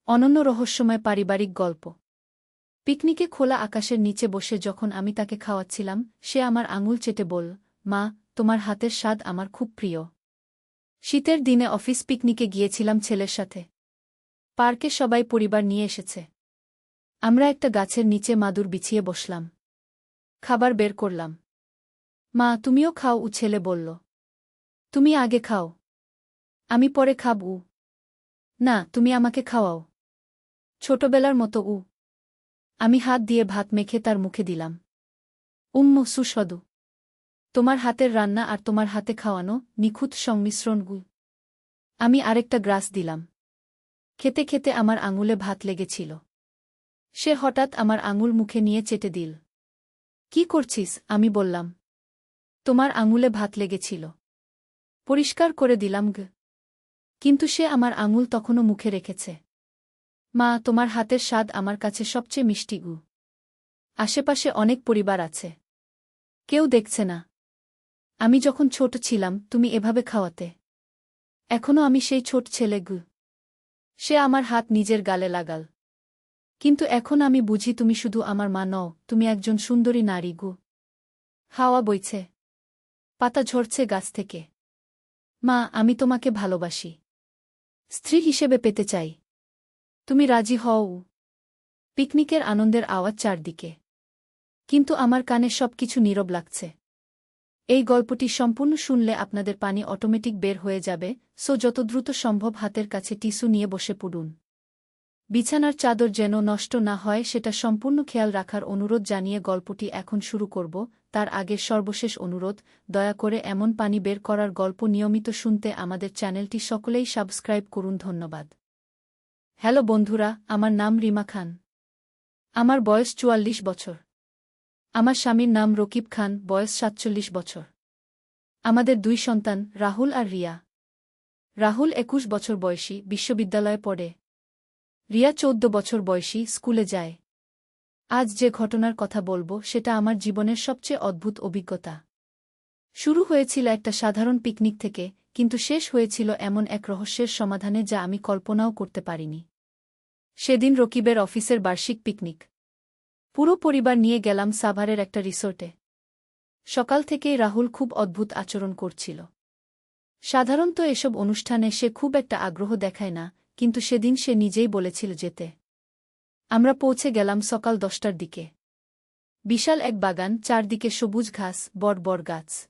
অনন্য রহস্যময় পারিবারিক গল্প। পিকনিকে খোলা আকাশের নিচে বসে যখন আমি তাকে খাওয়াচ্ছিলাম, সে আমার আঙুল চেটে বলল, মা, তোমার হাতের স্বাদ আমার খুব প্রিয়। শীতের দিনে অফিস পিকনিকে গিয়েছিলাম ছেলের সাথে। পার্কে সবাই পরিবার নিয়ে এসেছে। আমরা একটা গাছের নিচে মাদুর বিছিয়ে বসলাম। খাবার বের করলাম। মা, তুমিও খাও, ছেলে বলল। তুমি আগে খাও। আমি পরে খাব। না, তুমি আমাকে খাওয়াও। ছোটবেলার মতো। আমি হাত দিয়ে ভাত মেখে তার মুখে দিলাম। সুস্বাদু। তোমার হাতের রান্না আর তোমার হাতে খাওয়ানো নিখুঁত সংমিশ্রণ। আমি আরেকটা গ্রাস দিলাম। খেতে খেতে আমার আঙুলে ভাত লেগেছিল। সে হঠাৎ আমার আঙুল মুখে নিয়ে চেটে দিল। কি করছিস? আমি বললাম। তোমার আঙুলে ভাত লেগেছিল। পরিষ্কার করে দিলাম। কিন্তু সে আমার আঙুল তখনও মুখে রেখেছে। মা, তোমার হাতের স্বাদ আমার কাছে সবচেয়ে মিষ্টি। আশেপাশে অনেক পরিবার আছে। কেউ দেখছে না। আমি যখন ছোট ছিলাম তুমি এভাবে খাওয়াতে। এখনও আমি সেই ছোট ছেলে। সে আমার হাত নিজের গালে লাগাল। কিন্তু এখন আমি বুঝি তুমি শুধু আমার মা নও, তুমি একজন সুন্দরী নারী। হাওয়া বইছে। পাতা ঝরছে গাছ থেকে। মা, আমি তোমাকে ভালোবাসি। স্ত্রী হিসেবে পেতে চাই। তুমি রাজি হও? পিকনিকের আনন্দের আওয়াজ চারদিকে। কিন্তু আমার কানে সবকিছু নীরব লাগছে। এই গল্পটি সম্পূর্ণ শুনলে আপনাদের পানি অটোমেটিক বের হয়ে যাবে, যত দ্রুত সম্ভব হাতের কাছে টিস্যু নিয়ে বসে পড়ুন। বিছানার চাদর যেন নষ্ট না হয় সেটা সম্পূর্ণ খেয়াল রাখার অনুরোধ জানিয়ে গল্পটি এখন শুরু করব। তার আগে সর্বশেষ অনুরোধ, দয়া করে এমন পানি বের করার গল্প নিয়মিত শুনতে আমাদের চ্যানেলটি সকলেই সাবস্ক্রাইব করুন। ধন্যবাদ। হ্যালো বন্ধুরা, আমার নাম রিমা খান। আমার বয়স ৪৪ বছর। আমার স্বামীর নাম রকিব খান, বয়স ৪৭ বছর। আমাদের ২ সন্তান, রাহুল আর রিয়া। রাহুল ২১ বছর বয়সী, বিশ্ববিদ্যালয়ে পড়ে। রিয়া ১৪ বছর বয়সী, স্কুলে যায়। আজ যে ঘটনার কথা বলবো সেটা আমার জীবনের সবচেয়ে অদ্ভুত অভিজ্ঞতা। শুরু হয়েছিল একটা সাধারণ পিকনিক থেকে, কিন্তু শেষ হয়েছিল এমন এক রহস্যের সমাধানে যা আমি কল্পনাও করতে পারিনি। সেদিন রকিবের অফিসের বার্ষিক পিকনিক। পুরো পরিবার নিয়ে গেলাম সাভারের একটা রিসোর্টে। সকাল থেকেই রাহুল খুব অদ্ভুত আচরণ করছিল। সাধারণত এসব অনুষ্ঠানে সে খুব একটা আগ্রহ দেখায় না, কিন্তু সেদিন সে নিজেই বলেছিল যেতে। আমরা পৌঁছে গেলাম সকাল ১০টার দিকে। বিশাল এক বাগান, চারদিকে সবুজ ঘাস, বড় বড় গাছ।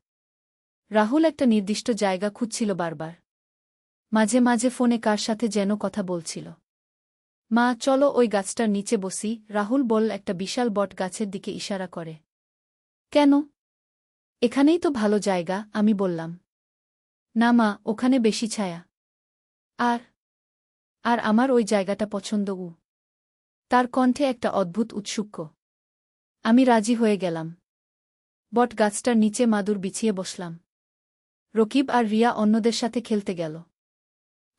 রাহুল একটা নির্দিষ্ট জায়গা খুঁজছিল বারবার। মাঝে মাঝে ফোনে কার সাথে যেন কথা বলছিল। মা, চলো ওই গাছটার নিচে বসি, রাহুল বলল একটা বিশাল বট গাছের দিকে ইশারা করে। কেন? এখানেই তো ভালো জায়গা, আমি বললাম। না মা, ওখানে বেশি ছায়া। আর আর আমার ওই জায়গাটা পছন্দ। তার কণ্ঠে একটা অদ্ভুত উৎসুক্য। আমি রাজি হয়ে গেলাম। বট গাছটার নিচে মাদুর বিছিয়ে বসলাম। রকিব আর রিয়া অন্যদের সাথে খেলতে গেল।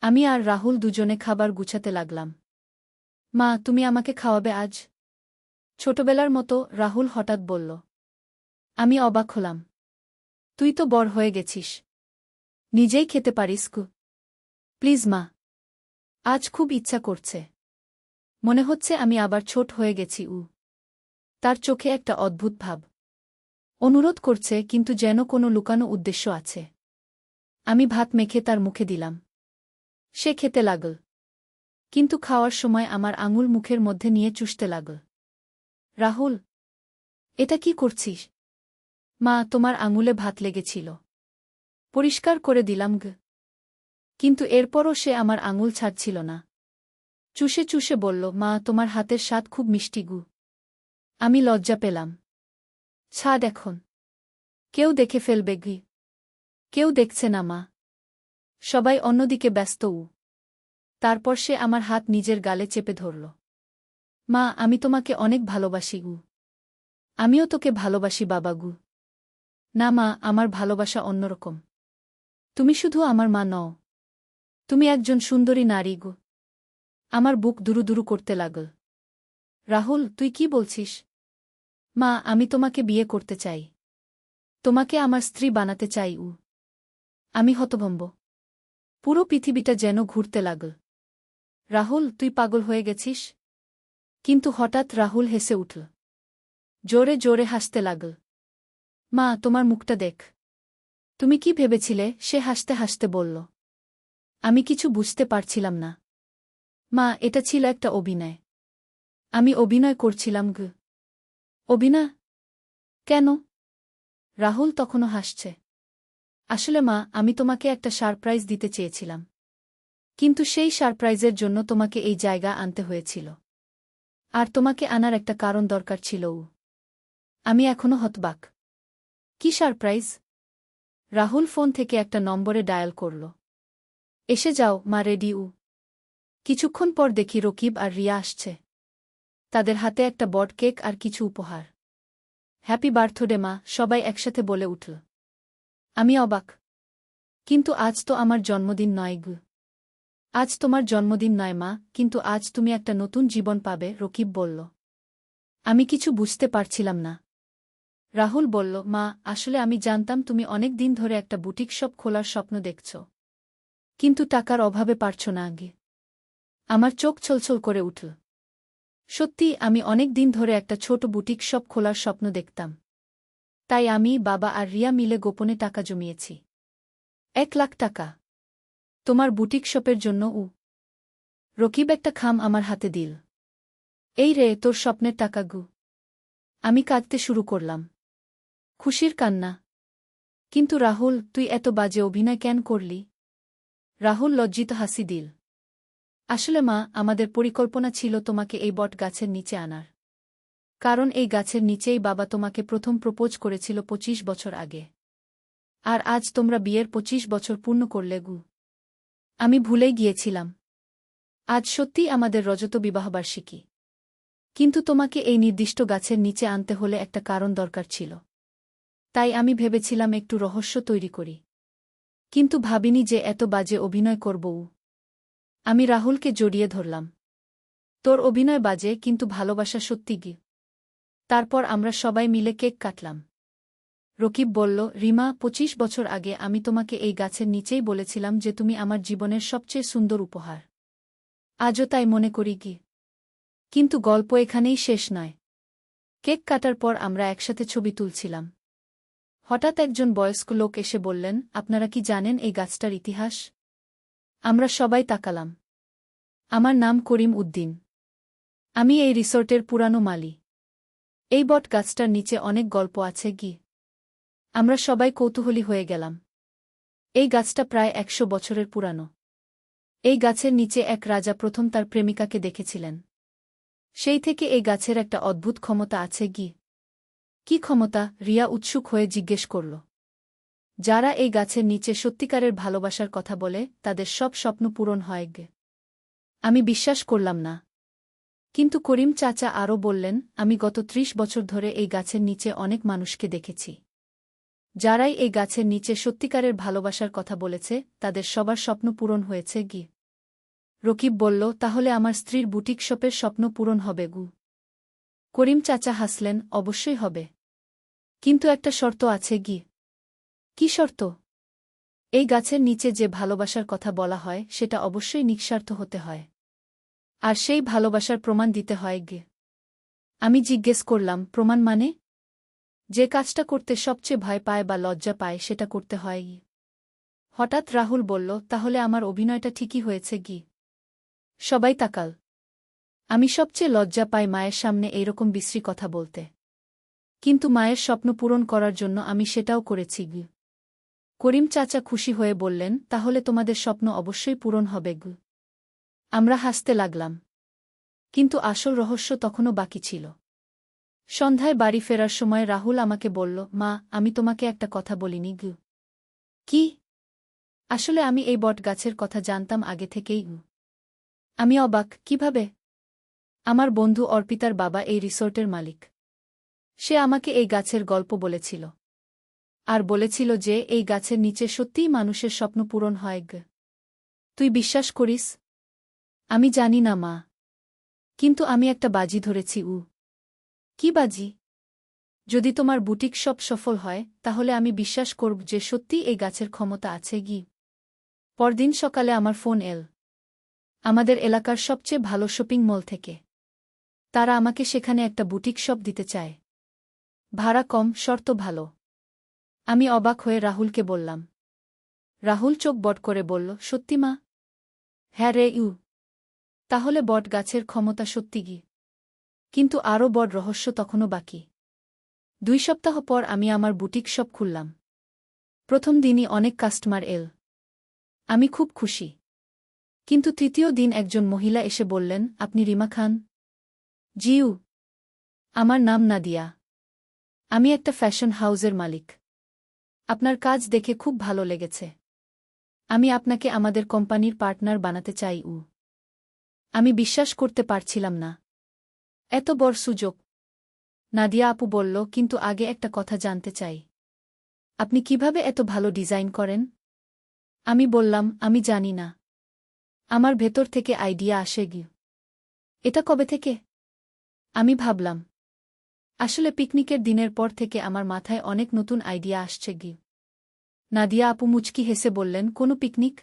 আমি আর রাহুল দুজনে খাবার গুছাতে লাগলাম। মা, তুমি আমাকে খাওয়াবে আজ? ছোটবেলার মতো, রাহুল হঠাৎ বলল। আমি অবাক হলাম। তুই তো বড় হয়ে গেছিস। নিজেই খেতে পারিস। প্লিজ মা। আজ খুব ইচ্ছা করছে। মনে হচ্ছে আমি আবার ছোট হয়ে গেছি। তার চোখে একটা অদ্ভুত ভাব। অনুরোধ করছে, কিন্তু যেন কোনো লুকানো উদ্দেশ্য আছে। আমি ভাত মেখে তার মুখে দিলাম। সে খেতে লাগল। কিন্তু খাওয়ার সময় আমার আঙুল মুখের মধ্যে নিয়ে চুষতে লাগল। রাহুল, এটা কি করছিস? মা, তোমার আঙুলে ভাত লেগেছিল। পরিষ্কার করে দিলাম। কিন্তু এরপরও সে আমার আঙুল ছাড়ছিল না। চুষে চুষে বলল, মা, তোমার হাতের স্বাদ খুব মিষ্টি। আমি লজ্জা পেলাম। ছাড় এখন। কেউ দেখে ফেলবে। কেউ দেখছে না মা। সবাই অন্যদিকে ব্যস্ত। তারপর সে আমার হাত নিজের গালে চেপে ধরল। মা, আমি তোমাকে অনেক ভালোবাসি। আমিও তোকে ভালোবাসি বাবা। না মা, আমার ভালোবাসা অন্যরকম। তুমি শুধু আমার মা নও, তুমি একজন সুন্দরী নারী। আমার বুক দুরুদুরু করতে লাগল। রাহুল, তুই কি বলছিস? মা, আমি তোমাকে বিয়ে করতে চাই। তোমাকে আমার স্ত্রী বানাতে চাই। আমি হতভম্ব। পুরো পৃথিবীটা যেন ঘুরতে লাগল। রাহুল, তুই পাগল হয়ে গেছিস? কিন্তু হঠাৎ রাহুল হেসে উঠল। জোরে জোরে হাসতে লাগল। মা, তোমার মুখটা দেখ। তুমি কি ভেবেছিলে? সে হাসতে হাসতে বলল। আমি কিছু বুঝতে পারছিলাম না। মা, এটা ছিল একটা অভিনয়। আমি অভিনয় করছিলাম। অভিনয়? কেন? রাহুল তখনও হাসছে। আসলে মা, আমি তোমাকে একটা সারপ্রাইজ দিতে চেয়েছিলাম। কিন্তু সেই সারপ্রাইজের জন্য তোমাকে এই জায়গা আনতে হয়েছিল। আর তোমাকে আনার একটা কারণ দরকার ছিল। আমি এখনো হতবাক। কি সারপ্রাইজ? রাহুল ফোন থেকে একটা নম্বরে ডায়াল করল। এসে যাও, মা রেডি। কিছুক্ষণ পর দেখি রকিব আর রিয়া আসছে। তাদের হাতে একটা বট কেক আর কিছু উপহার। হ্যাপি বার্থডে মা, সবাই একসাথে বলে উঠল। আমি অবাক। কিন্তু আজ তো আমার জন্মদিন নয়। আজ তোমার জন্মদিন নয় মা, কিন্তু আজ তুমি একটা নতুন জীবন পাবে, রকিব বলল। আমি কিছু বুঝতে পারছিলাম না। রাহুল বলল, মা, আসলে আমি জানতাম তুমি অনেক দিন ধরে একটা বুটিক শপ খোলার স্বপ্ন দেখছ। কিন্তু টাকার অভাবে পারছ না আগে। আমার চোখ ছলছল করে উঠল। সত্যি, আমি অনেক দিন ধরে একটা ছোট বুটিক শপ খোলার স্বপ্ন দেখতাম। তাই আমি, বাবা আর রিয়া মিলে গোপনে টাকা জমিয়েছি। 1 লাখ টাকা। তোমার বুটিক শপের জন্য। রকিব একটা খাম আমার হাতে দিল। এই রে তোর স্বপ্নের টাকা। আমি কাঁদতে শুরু করলাম। খুশির কান্না। কিন্তু রাহুল, তুই এত বাজে অভিনয় কেন করলি? রাহুল লজ্জিত হাসি দিল। আসলে মা, আমাদের পরিকল্পনা ছিল তোমাকে এই বট গাছের নিচে আনার। কারণ এই গাছের নিচেই বাবা তোমাকে প্রথম প্রপোজ করেছিল 25 বছর আগে। আর আজ তোমরা বিয়ের 25 বছর পূর্ণ করলে। আমি ভুলেই গিয়েছিলাম। আজ সত্যিই আমাদের রজত বিবাহবার্ষিকী। কিন্তু তোমাকে এই নির্দিষ্ট গাছের নিচে আনতে হলে একটা কারণ দরকার ছিল। তাই আমি ভেবেছিলাম একটু রহস্য তৈরি করি। কিন্তু ভাবিনি যে এত বাজে অভিনয় করব। আমি রাহুলকে জড়িয়ে ধরলাম। তোর অভিনয় বাজে, কিন্তু ভালোবাসা সত্যি। তারপর আমরা সবাই মিলে কেক কাটলাম। রকিব বলল, রিমা, 25 বছর আগে আমি তোমাকে এই গাছের নিচেই বলেছিলাম যে তুমি আমার জীবনের সবচেয়ে সুন্দর উপহার। আজও তাই মনে করি। কিন্তু গল্প এখানেই শেষ নয়। কেক কাটার পর আমরা একসাথে ছবি তুলছিলাম। হঠাৎ একজন বয়স্ক লোক এসে বললেন, আপনারা কি জানেন এই গাছটার ইতিহাস? আমরা সবাই তাকালাম। আমার নাম করিম উদ্দিন। আমি এই রিসোর্টের পুরানো মালি। এই বট গাছটার নিচে অনেক গল্প আছে। আমরা সবাই কৌতূহলী হয়ে গেলাম। এই গাছটা প্রায় 100 বছরের পুরানো। এই গাছের নিচে এক রাজা প্রথম তার প্রেমিকাকে দেখেছিলেন। সেই থেকে এই গাছের একটা অদ্ভুত ক্ষমতা আছে। কি ক্ষমতা? রিয়া উৎসুক হয়ে জিজ্ঞেস করল। যারা এই গাছের নিচে সত্যিকারের ভালোবাসার কথা বলে তাদের সব স্বপ্ন পূরণ হয়। আমি বিশ্বাস করলাম না। কিন্তু করিম চাচা আরও বললেন, আমি গত 30 বছর ধরে এই গাছের নিচে অনেক মানুষকে দেখেছি। যারাই এই গাছের নিচে সত্যিকারের ভালোবাসার কথা বলেছে তাদের সবার স্বপ্ন পূরণ হয়েছে। রকিব বলল, তাহলে আমার স্ত্রীর বুটিক শপের স্বপ্ন পূরণ হবে। করিম চাচা হাসলেন, অবশ্যই হবে। কিন্তু একটা শর্ত আছে। কি শর্ত? এই গাছের নিচে যে ভালোবাসার কথা বলা হয় সেটা অবশ্যই নিঃস্বার্থ হতে হয়। আর সেই ভালোবাসার প্রমাণ দিতে হয়। আমি জিজ্ঞেস করলাম, প্রমাণ মানে? যে কাজটা করতে সবচেয়ে ভয় পায় বা লজ্জা পায় সেটা করতে হয়। হঠাৎ রাহুল বলল, তাহলে আমার অভিনয়টা ঠিকই হয়েছে। সবাই তাকাল। আমি সবচেয়ে লজ্জা পাই মায়ের সামনে এইরকম বিশ্রী কথা বলতে। কিন্তু মায়ের স্বপ্ন পূরণ করার জন্য আমি সেটাও করেছি। করিম চাচা খুশি হয়ে বললেন, তাহলে তোমাদের স্বপ্ন অবশ্যই পূরণ হবে। আমরা হাসতে লাগলাম। কিন্তু আসল রহস্য তখনও বাকি ছিল। সন্ধ্যায় বাড়ি ফেরার সময় রাহুল আমাকে বলল, মা, আমি তোমাকে একটা কথা বলিনি। কি? আসলে আমি এই বট গাছের কথা জানতাম আগে থেকেই। আমি অবাক, কিভাবে? আমার বন্ধু অর্পিতার বাবা এই রিসোর্টের মালিক। সে আমাকে এই গাছের গল্প বলেছিল। আর বলেছিল যে এই গাছের নিচে সত্যিই মানুষের স্বপ্ন পূরণ হয়। তুই বিশ্বাস করিস? আমি জানি না মা। কিন্তু আমি একটা বাজি ধরেছি। কি বাজি? যদি তোমার বুটিক শপ সফল হয় তাহলে আমি বিশ্বাস করব যে সত্যিই এই গাছের ক্ষমতা আছে। পরদিন সকালে আমার ফোন এল। আমাদের এলাকার সবচেয়ে ভালো শপিং মল থেকে। তারা আমাকে সেখানে একটা বুটিক শপ দিতে চায়। ভাড়া কম, শর্ত ভালো। আমি অবাক হয়ে রাহুলকে বললাম। রাহুল চোখ বট করে বলল, সত্যি মা? হ্যাঁ রে ইউ। তাহলে বট গাছের ক্ষমতা সত্যি কি? কিন্তু আরও বড় রহস্য তখনও বাকি। 2 সপ্তাহ পর আমি আমার বুটিক শপ খুললাম। প্রথম দিনই অনেক কাস্টমার এল। আমি খুব খুশি। কিন্তু তৃতীয় দিন একজন মহিলা এসে বললেন, আপনি রিমা খান? জিউ। আমার নাম নাদিয়া। আমি একটা ফ্যাশন হাউজের মালিক। আপনার কাজ দেখে খুব ভালো লেগেছে। আমি আপনাকে আমাদের কোম্পানির পার্টনার বানাতে চাই। আমি বিশ্বাস করতে পারছিলাম না। এত বড় সুযোগ। নাদিয়া আপু বলল, কিন্তু আগে একটা কথা জানতে চাই। আপনি কিভাবে এত ভালো ডিজাইন করেন? আমি বললাম, আমি জানি না। আমার ভেতর থেকে আইডিয়া আসে গিয়ে। এটা কবে থেকে? আমি ভাবলাম। আসলে পিকনিকের দিনের পর থেকে আমার মাথায় অনেক নতুন আইডিয়া আসছে গিয়ে। নাদিয়া আপু মুচকি হেসে বললেন, কোনো পিকনিক?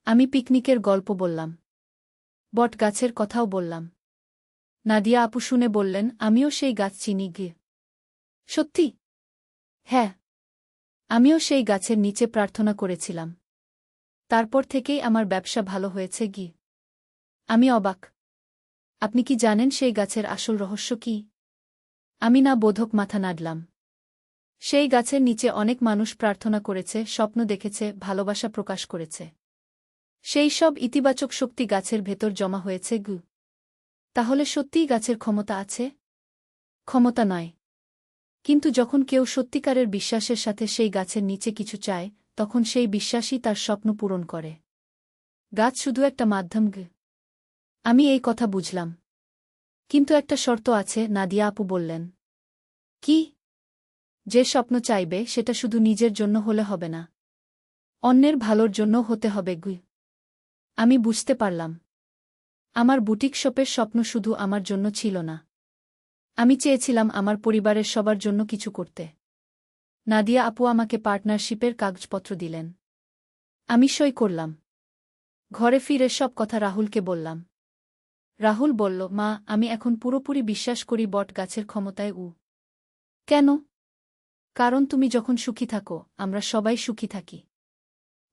আমি পিকনিকের গল্প বললাম। বট গাছের কথাও বললাম। নাদিয়া আপু শুনে বললেন, আমিও সেই গাছ চিনি গিয়ে। সত্যি? হ্যাঁ। আমিও সেই গাছের নিচে প্রার্থনা করেছিলাম। তারপর থেকেই আমার ব্যবসা ভালো হয়েছে গিয়ে। আমি অবাক। আপনি কি জানেন সেই গাছের আসল রহস্য কি? আমি না বোধক মাথা নাড়লাম। সেই গাছের নিচে অনেক মানুষ প্রার্থনা করেছে, স্বপ্ন দেখেছে, ভালোবাসা প্রকাশ করেছে। সেই সব ইতিবাচক শক্তি গাছের ভেতর জমা হয়েছে গু। তাহলে সত্যিই গাছের ক্ষমতা আছে? ক্ষমতা নয়। কিন্তু যখন কেউ সত্যিকারের বিশ্বাসের সাথে সেই গাছের নিচে কিছু চায়, তখন সেই বিশ্বাসই তার স্বপ্ন পূরণ করে। গাছ শুধু একটা মাধ্যম গু। আমি এই কথা বুঝলাম। কিন্তু একটা শর্ত আছে, নাদিয়া আপু বললেন। কি? যে স্বপ্ন চাইবে সেটা শুধু নিজের জন্য হলে হবে না। অন্যের ভালোর জন্য হতে হবে গু। আমি বুঝতে পারলাম। আমার বুটিক শপের স্বপ্ন শুধু আমার জন্য ছিল না। আমি চেয়েছিলাম আমার পরিবারের সবার জন্য কিছু করতে। নাদিয়া আপু আমাকে পার্টনারশিপের কাগজপত্র দিলেন। আমি সই করলাম। ঘরে ফিরে সব কথা রাহুলকে বললাম। রাহুল বলল, মা, আমি এখন পুরোপুরি বিশ্বাস করি বট গাছের ক্ষমতায়। কেন? কারণ তুমি যখন সুখী থাকো, আমরা সবাই সুখী থাকি।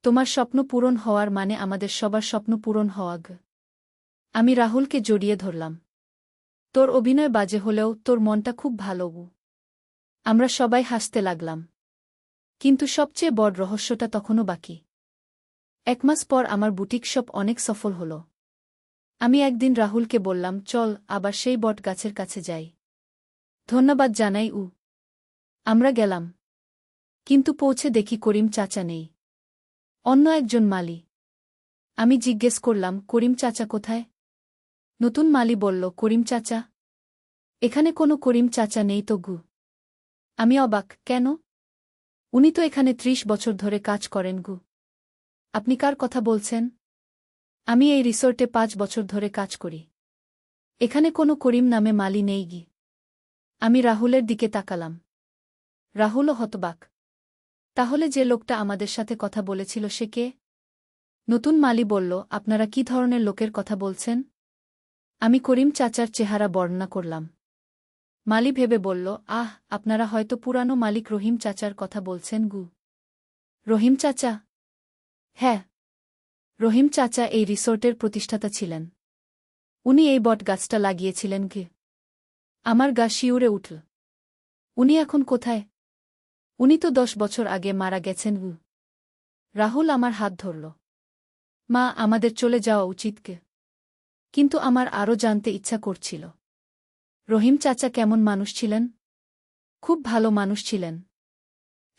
তোমার স্বপ্ন পূরণ হওয়ার মানে আমাদের সবার স্বপ্ন পূরণ হওয়া গ। আমি রাহুলকে জড়িয়ে ধরলাম। তোর অভিনয় বাজে হলেও তোর মনটা খুব ভালো। আমরা সবাই হাসতে লাগলাম। কিন্তু সবচেয়ে বড় রহস্যটা তখনও বাকি। 1 মাস পর আমার বুটিক শপ অনেক সফল হল। আমি একদিন রাহুলকে বললাম, চল আবার সেই বট গাছের কাছে যাই। ধন্যবাদ জানাই। আমরা গেলাম। কিন্তু পৌঁছে দেখি করিম চাচা নেই। অন্য একজন মালি। আমি জিজ্ঞেস করলাম, করিম চাচা কোথায়? নতুন মালি বলল, করিম চাচা? এখানে কোনো করিম চাচা নেই তো গু। আমি অবাক, কেন? উনি তো এখানে 30 বছর ধরে কাজ করেন গু। আপনি কার কথা বলছেন? আমি এই রিসোর্টে 5 বছর ধরে কাজ করি। এখানে কোনো করিম নামে মালি নেই গি। আমি রাহুলের দিকে তাকালাম। রাহুলও হতবাক। তাহলে যে লোকটা আমাদের সাথে কথা বলেছিল সে কে? নতুন মালি বলল, আপনারা কি ধরনের লোকের কথা বলছেন? আমি করিম চাচার চেহারা বর্ণনা করলাম। মালি ভেবে বলল, আপনারা হয়তো পুরানো মালিক রহিম চাচার কথা বলছেন গু। রহিম চাচা? হ্যাঁ। রহিম চাচা এই রিসোর্টের প্রতিষ্ঠাতা ছিলেন। উনি এই বট গাছটা লাগিয়েছিলেন গে। আমার গা শিউরে উঠল। উনি এখন কোথায়? উনি তো 10 বছর আগে মারা গেছেন গু। রাহুল আমার হাত ধরল। মা, আমাদের চলে যাওয়া উচিত কে? কিন্তু আমার আরও জানতে ইচ্ছা করছিল। রহিম চাচা কেমন মানুষ ছিলেন? খুব ভালো মানুষ ছিলেন।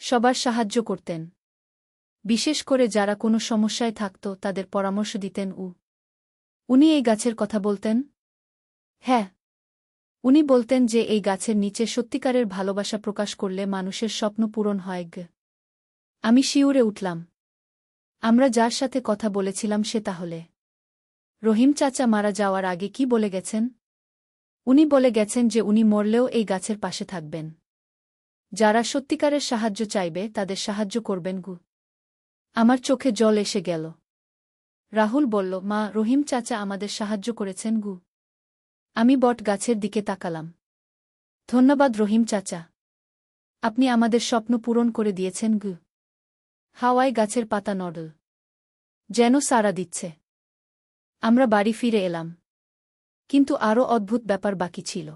সবার সাহায্য করতেন। বিশেষ করে যারা কোনো সমস্যায় থাকত তাদের পরামর্শ দিতেন। উনি এই গাছের কথা বলতেন? হ্যাঁ। উনি বলতেন যে এই গাছের নিচে সত্যিকারের ভালোবাসা প্রকাশ করলে মানুষের স্বপ্ন পূরণ হয় গ। আমি শিউরে উঠলাম। আমরা যার সাথে কথা বলেছিলাম সে তাহলে রহিম চাচা মারা যাওয়ার আগে কি বলে গেছেন? উনি বলে গেছেন যে উনি মরলেও এই গাছের পাশে থাকবেন। যারা সত্যিকারের সাহায্য চাইবে তাদের সাহায্য করবেন গু। আমার চোখে জল এসে গেল। রাহুল বলল, মা, রহিম চাচা আমাদের সাহায্য করেছেন গু। আমি বট গাছের দিকে তাকালাম। ধন্যবাদ রহিম চাচা। আপনি আমাদের স্বপ্ন পূরণ করে দিয়েছেন গু। হাওয়ায় গাছের পাতা নড়ল, যেন সাড়া দিচ্ছে। আমরা বাড়ি ফিরে এলাম। কিন্তু আরও অদ্ভুত ব্যাপার বাকি ছিল।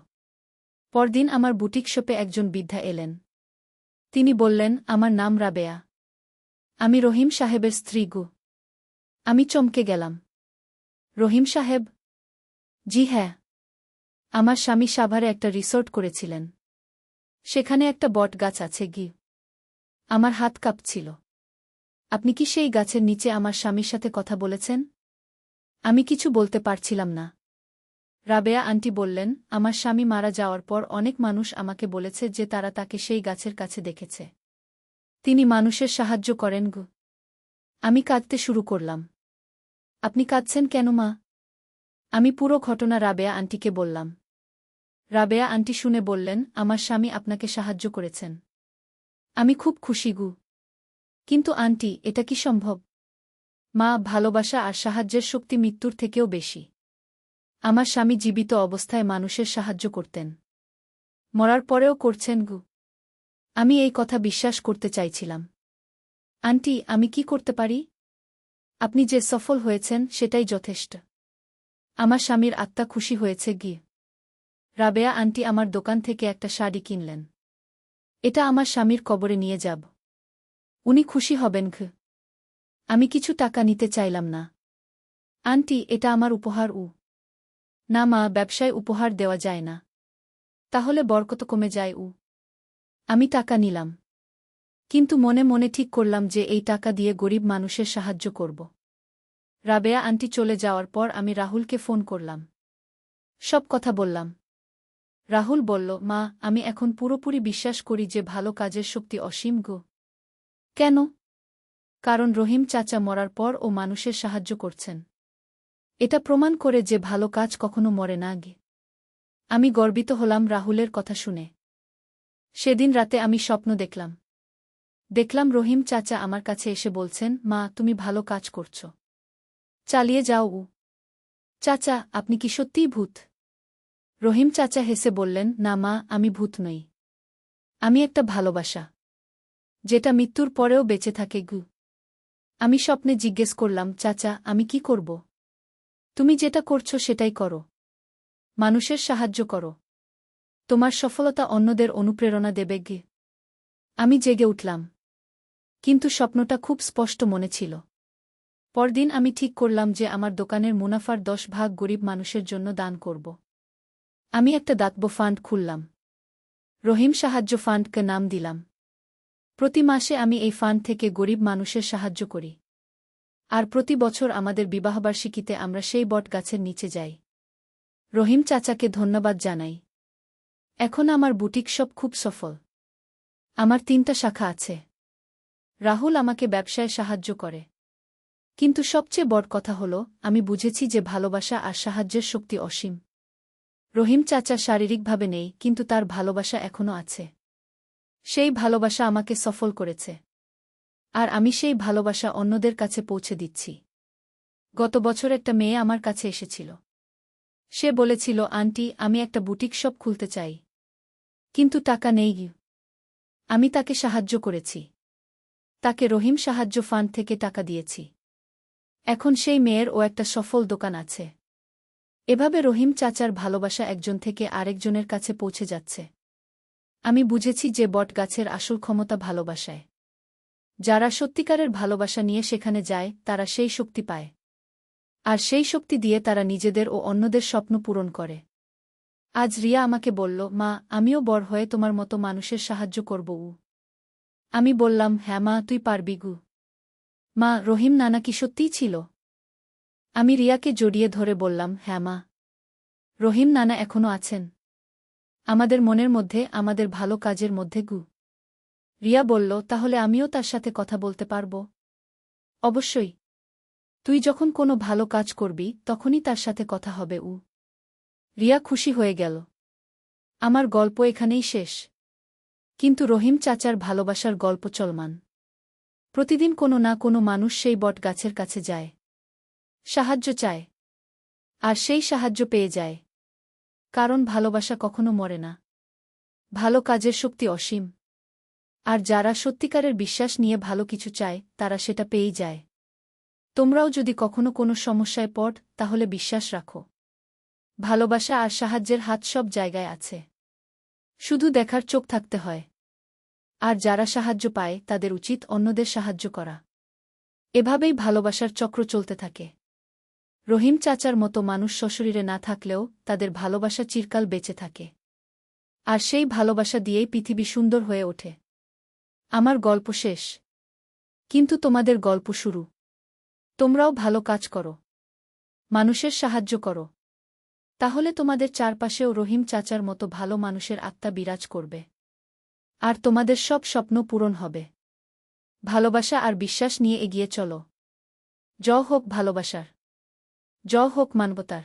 পরদিন আমার বুটিক শপে একজন বৃদ্ধা এলেন। তিনি বললেন, আমার নাম রাবেয়া। আমি রহিম সাহেবের স্ত্রী গু। আমি চমকে গেলাম। রহিম সাহেব? জি হ্যাঁ। আমার স্বামী সাভারে একটা রিসোর্ট করেছিলেন। সেখানে একটা বট গাছ আছে গি। আমার হাত কাঁপছিল। আপনি কি সেই গাছের নিচে আমার স্বামীর সাথে কথা বলেছেন? আমি কিছু বলতে পারছিলাম না। রাবেয়া আন্টি বললেন, আমার স্বামী মারা যাওয়ার পর অনেক মানুষ আমাকে বলেছে যে তারা তাকে সেই গাছের কাছে দেখেছে। তিনি মানুষের সাহায্য করেন গো। আমি কাঁদতে শুরু করলাম। আপনি কাঁদছেন কেন মা? আমি পুরো ঘটনা রাবেয়া আন্টিকে বললাম। রাবেয়া আন্টি শুনে বললেন, আমার স্বামী আপনাকে সাহায্য করেছেন। আমি খুব খুশি গু। কিন্তু আন্টি, এটা কি সম্ভব? মা, ভালোবাসা আর সাহায্যের শক্তি মৃত্যুর থেকেও বেশি। আমার স্বামী জীবিত অবস্থায় মানুষের সাহায্য করতেন। মরার পরেও করছেন গু। আমি এই কথা বিশ্বাস করতে চাইছিলাম। আন্টি, আমি কি করতে পারি? আপনি যে সফল হয়েছেন সেটাই যথেষ্ট। আমার স্বামীর আত্মা খুশি হয়েছে গি। রাবেয়া আন্টি আমার দোকান থেকে একটা শাড়ি কিনলেন। এটা আমার স্বামীর কবরে নিয়ে যাব। উনি খুশি হবেন ঘ। আমি কিছু টাকা নিতে চাইলাম না। আন্টি, এটা আমার উপহার। না মা, ব্যবসায় উপহার দেওয়া যায় না। তাহলে বরকত কমে যায়। আমি টাকা নিলাম। কিন্তু মনে মনে ঠিক করলাম যে এই টাকা দিয়ে গরিব মানুষের সাহায্য করব। রাবেয়া আন্টি চলে যাওয়ার পর আমি রাহুলকে ফোন করলাম। সব কথা বললাম। রাহুল বলল, মা, আমি এখন পুরোপুরি বিশ্বাস করি যে ভালো কাজের শক্তি অসীম গো। কেন? কারণ রহিম চাচা মরার পর ও মানুষের সাহায্য করছেন। এটা প্রমাণ করে যে ভালো কাজ কখনো মরে না গে। আমি গর্বিত হলাম রাহুলের কথা শুনে। সেদিন রাতে আমি স্বপ্ন দেখলাম রহিম চাচা আমার কাছে এসে বলছেন, মা, তুমি ভালো কাজ করছ। চালিয়ে যাও। চাচা, আপনি কি সত্যিই ভূত? রহিম চাচা হেসে বললেন, না মা, আমি ভূত নই। আমি একটা ভালোবাসা, যেটা মৃত্যুর পরেও বেঁচে থাকে গু। আমি স্বপ্নে জিজ্ঞেস করলাম, চাচা, আমি কি করব? তুমি যেটা করছো সেটাই করো। মানুষের সাহায্য করো। তোমার সফলতা অন্যদের অনুপ্রেরণা দেবে গে। আমি জেগে উঠলাম। কিন্তু স্বপ্নটা খুব স্পষ্ট মনে ছিল। পরদিন আমি ঠিক করলাম যে আমার দোকানের মুনাফার 10 ভাগ গরিব মানুষের জন্য দান করব। আমি একটা দাতব্য ফান্ড খুললাম। রহিম সাহায্য ফান্ডকে নাম দিলাম। প্রতি মাসে আমি এই ফান্ড থেকে গরিব মানুষের সাহায্য করি। আর প্রতি বছর আমাদের বিবাহবার্ষিকীতে আমরা সেই বট গাছের নিচে যাই। রহিম চাচাকে ধন্যবাদ জানাই। এখন আমার বুটিক শপ খুব সফল। আমার 3টা শাখা আছে। রাহুল আমাকে ব্যবসায় সাহায্য করে। কিন্তু সবচেয়ে বড় কথা হল, আমি বুঝেছি যে ভালোবাসা আর সাহায্যের শক্তি অসীম। রহিম চাচা শারীরিকভাবে নেই, কিন্তু তার ভালোবাসা এখনও আছে। সেই ভালোবাসা আমাকে সফল করেছে। আর আমি সেই ভালোবাসা অন্যদের কাছে পৌঁছে দিচ্ছি। গত বছর একটা মেয়ে আমার কাছে এসেছিল। সে বলেছিল, আন্টি, আমি একটা বুটিক শপ খুলতে চাই। কিন্তু টাকা নেই। আমি তাকে সাহায্য করেছি। তাকে রহিম সাহায্য ফান্ড থেকে টাকা দিয়েছি। এখন সেই মেয়ের ও একটা সফল দোকান আছে। এভাবে রহিম চাচার ভালোবাসা একজন থেকে আরেকজনের কাছে পৌঁছে যাচ্ছে। আমি বুঝেছি যে বট গাছের আসল ক্ষমতা ভালোবাসায়। যারা সত্যিকারের ভালোবাসা নিয়ে সেখানে যায় তারা সেই শক্তি পায়। আর সেই শক্তি দিয়ে তারা নিজেদের ও অন্যদের স্বপ্ন পূরণ করে। আজ রিয়া আমাকে বলল, মা, আমিও বড় হয়ে তোমার মতো মানুষের সাহায্য করব। আমি বললাম, হ্যাঁ মা, তুই পারবি গু। মা, রহিম নানা কি সত্যিই ছিল? আমি রিয়াকে জড়িয়ে ধরে বললাম, হ্যাঁ মা, রহিম নানা এখনও আছেন। আমাদের মনের মধ্যে, আমাদের ভালো কাজের মধ্যে গু। রিয়া বলল, তাহলে আমিও তার সাথে কথা বলতে পারব? অবশ্যই। তুই যখন কোনো ভালো কাজ করবি তখনই তার সাথে কথা হবে। রিয়া খুশি হয়ে গেল। আমার গল্প এখানেই শেষ। কিন্তু রহিম চাচার ভালোবাসার গল্প চলমান। প্রতিদিন কোনো না কোনো মানুষ সেই বট গাছের কাছে যায়। সাহায্য চায়। আর সেই সাহায্য পেয়ে যায়। কারণ ভালোবাসা কখনো মরে না। ভালো কাজের শক্তি অসীম। আর যারা সত্যিকারের বিশ্বাস নিয়ে ভালো কিছু চায় তারা সেটা পেয়েই যায়। তোমরাও যদি কখনো কোনো সমস্যায় পড় তাহলে বিশ্বাস রাখো। ভালোবাসা আর সাহায্যের হাত সব জায়গায় আছে। শুধু দেখার চোখ থাকতে হয়। আর যারা সাহায্য পায় তাদের উচিত অন্যদের সাহায্য করা। এভাবেই ভালোবাসার চক্র চলতে থাকে। রহিম চাচার মতো মানুষ সশরীরে না থাকলেও তাদের ভালোবাসা চিরকাল বেঁচে থাকে। আর সেই ভালোবাসা দিয়েই পৃথিবী সুন্দর হয়ে ওঠে। আমার গল্প শেষ। কিন্তু তোমাদের গল্প শুরু। তোমরাও ভালো কাজ করো। মানুষের সাহায্য করো। তাহলে তোমাদের চারপাশেও রহিম চাচার মতো ভালো মানুষের আত্মা বিরাজ করবে। আর তোমাদের সব স্বপ্ন পূরণ হবে। ভালোবাসা আর বিশ্বাস নিয়ে এগিয়ে চলো। জয় হোক ভালোবাসার। জয় হোক মানবতার।